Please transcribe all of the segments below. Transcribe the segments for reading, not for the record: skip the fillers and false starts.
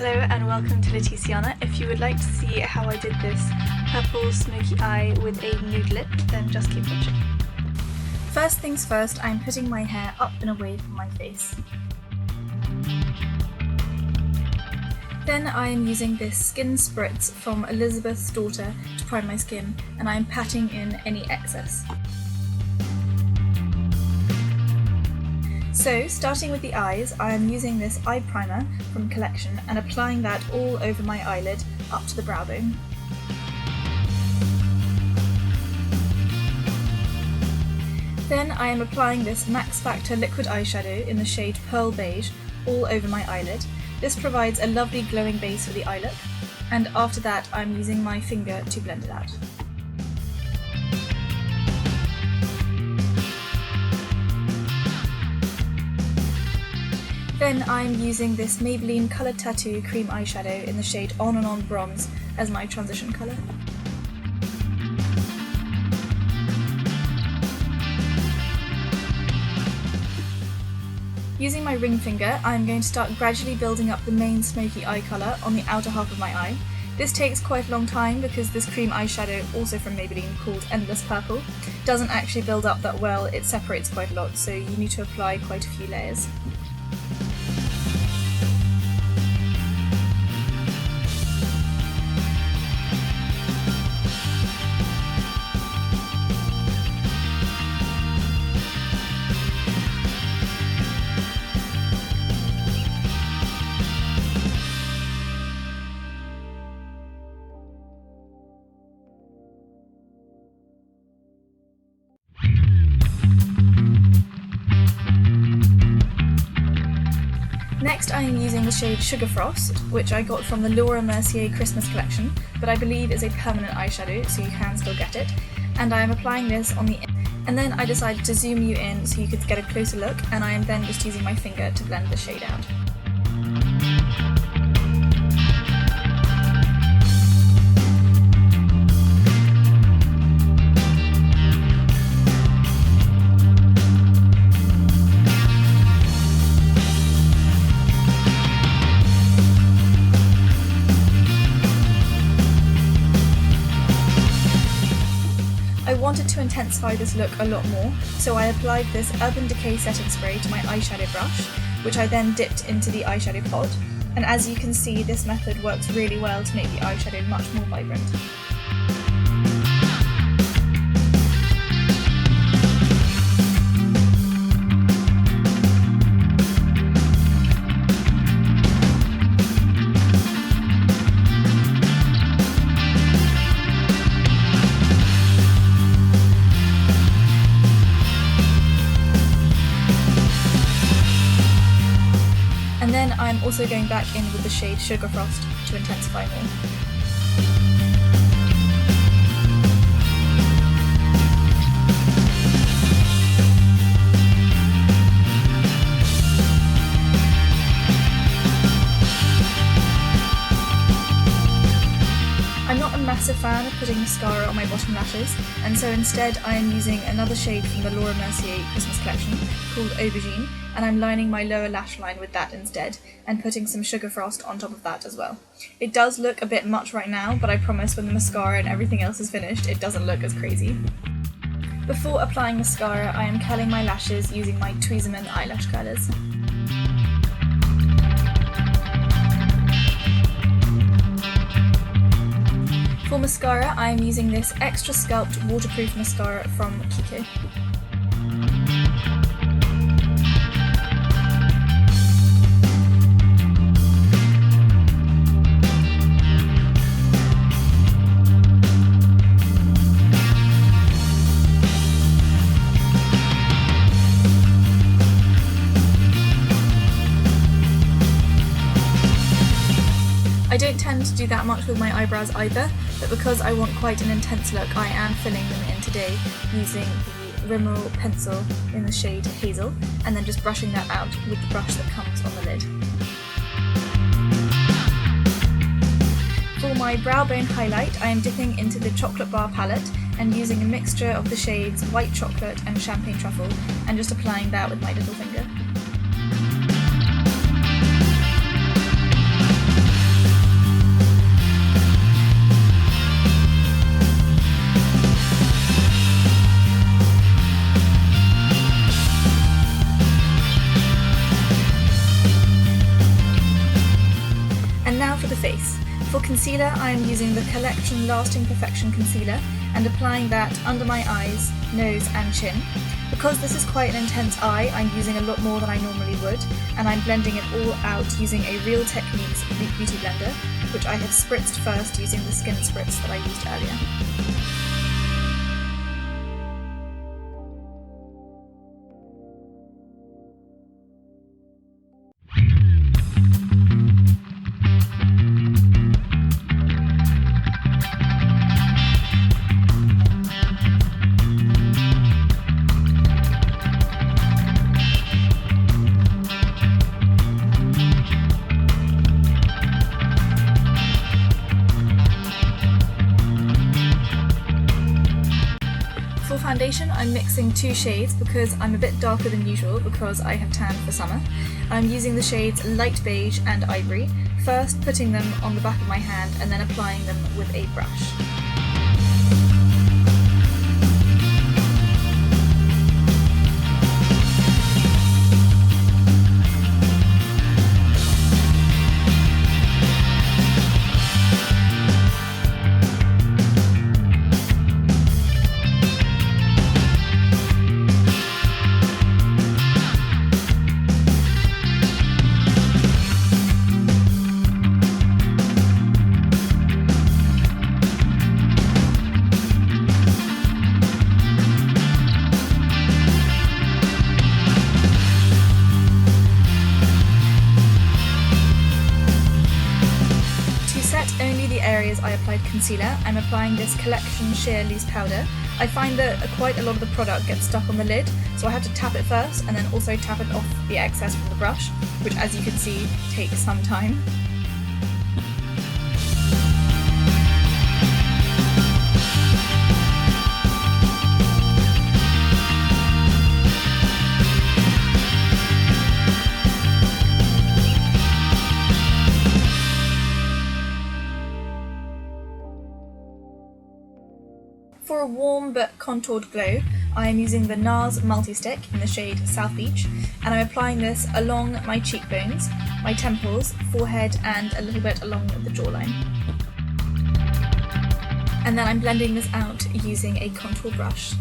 Hello and welcome to LAETITIANA. If you would like to see how I did this purple smoky eye with a nude lip, then just keep watching. First things first, I'm putting my hair up and away from my face. Then I am using this skin spritz from Elizabeth's Daughter to prime my skin, and I am patting in any excess. So, starting with the eyes, I am using this eye primer from Collection and applying that all over my eyelid up to the brow bone. Then I am applying this MaxFactor liquid eyeshadow in the shade Pearl Beige all over my eyelid. This provides a lovely glowing base for the eye look, and after that I'm using my finger to blend it out. Then I'm using this Maybelline Coloured Tattoo cream eyeshadow in the shade On and On Bronze as my transition colour. Using my ring finger, I'm going to start gradually building up the main smoky eye colour on the outer half of my eye. This takes quite a long time because this cream eyeshadow, also from Maybelline called Endless Purple, doesn't actually build up that well, it separates quite a lot, so you need to apply quite a few layers. Next I am using the shade Sugarfrost, which I got from the Mercier Christmas collection, but I believe is a permanent eyeshadow, so you can still get it. And I am applying this on the and then I decided to zoom you in so you could get a closer look, and I am then just using my finger to blend the shade out. I wanted to intensify this look a lot more, so I applied this Urban Decay setting spray to my eyeshadow brush, which I then dipped into the eyeshadow pot, and as you can see, this method works really well to make the eyeshadow much more vibrant. And then I'm also going back in with the shade Sugarfrost to intensify more. I'm not a massive fan of putting mascara on my bottom lashes, and so instead I am using another shade from the Mercier Christmas collection called Aubergine, and I'm lining my lower lash line with that instead, and putting some Sugarfrost on top of that as well. It does look a bit much right now, but I promise when the mascara and everything else is finished, it doesn't look as crazy. Before applying mascara, I am curling my lashes using my Tweezerman eyelash curlers. For mascara, I am using this Extra Sculpt waterproof mascara from Kiko. I don't tend to do that much with my eyebrows either, but because I want quite an intense look, I am filling them in today using the Rimmel pencil in the shade Hazel, and then just brushing that out with the brush that comes on the lid. For my brow bone highlight, I am dipping into the Chocolate Bar palette and using a mixture of the shades White Chocolate and Champagne Truffle, and just applying that with my little finger. For concealer, I am using the Collection Lasting Perfection Concealer and applying that under my eyes, nose and chin. Because this is quite an intense eye, I'm using a lot more than I normally would, and I'm blending it all out using a Real Techniques Beauty Blender, which I have spritzed first using the Skin Spritz that I used earlier. For foundation, I'm mixing two shades because I'm a bit darker than usual because I have tanned for summer. I'm using the shades Light Beige and Ivory, first putting them on the back of my hand and then applying them with a brush. Only the areas I applied concealer, I'm applying this Collection Sheer Loose Powder. I find that quite a lot of the product gets stuck on the lid, so I have to tap it first and then also tap it off the excess from the brush, which as you can see takes some time. For a warm but contoured glow, I am using the NARS Multi-Stick in the shade South Beach, and I'm applying this along my cheekbones, my temples, forehead and a little bit along the jawline. And then I'm blending this out using a contour brush.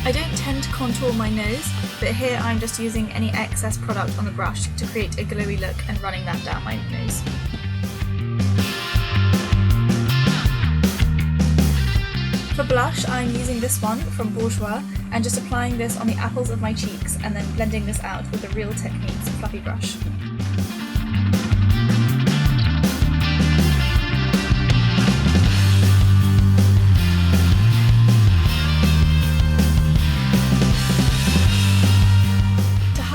I don't tend to contour my nose, but here I'm just using any excess product on the brush to create a glowy look and running that down my nose. For blush, I'm using this one from Bourjois and just applying this on the apples of my cheeks and then blending this out with the Real Techniques fluffy brush.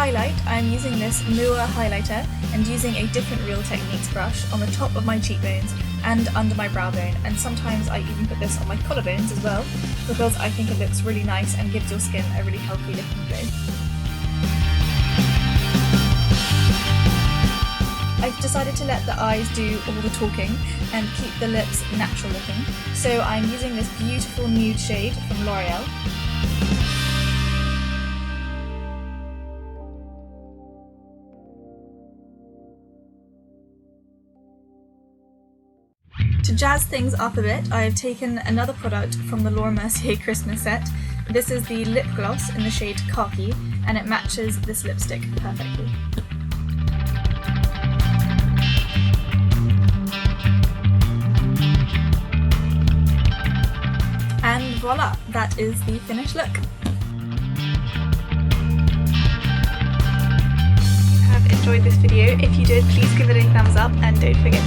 Highlight, I'm using this Mua highlighter and using a different Real Techniques brush on the top of my cheekbones and under my brow bone, and sometimes I even put this on my collarbones as well because I think it looks really nice and gives your skin a really healthy looking glow. I've decided to let the eyes do all the talking and keep the lips natural looking, so I'm using this beautiful nude shade from L'Oreal. To jazz things up a bit, I have taken another product from the Laura Mercier Christmas set. This is the lip gloss in the shade Khaki, and it matches this lipstick perfectly. And voila, that is the finished look. Have enjoyed this video. If you did, please give it a thumbs up and don't forget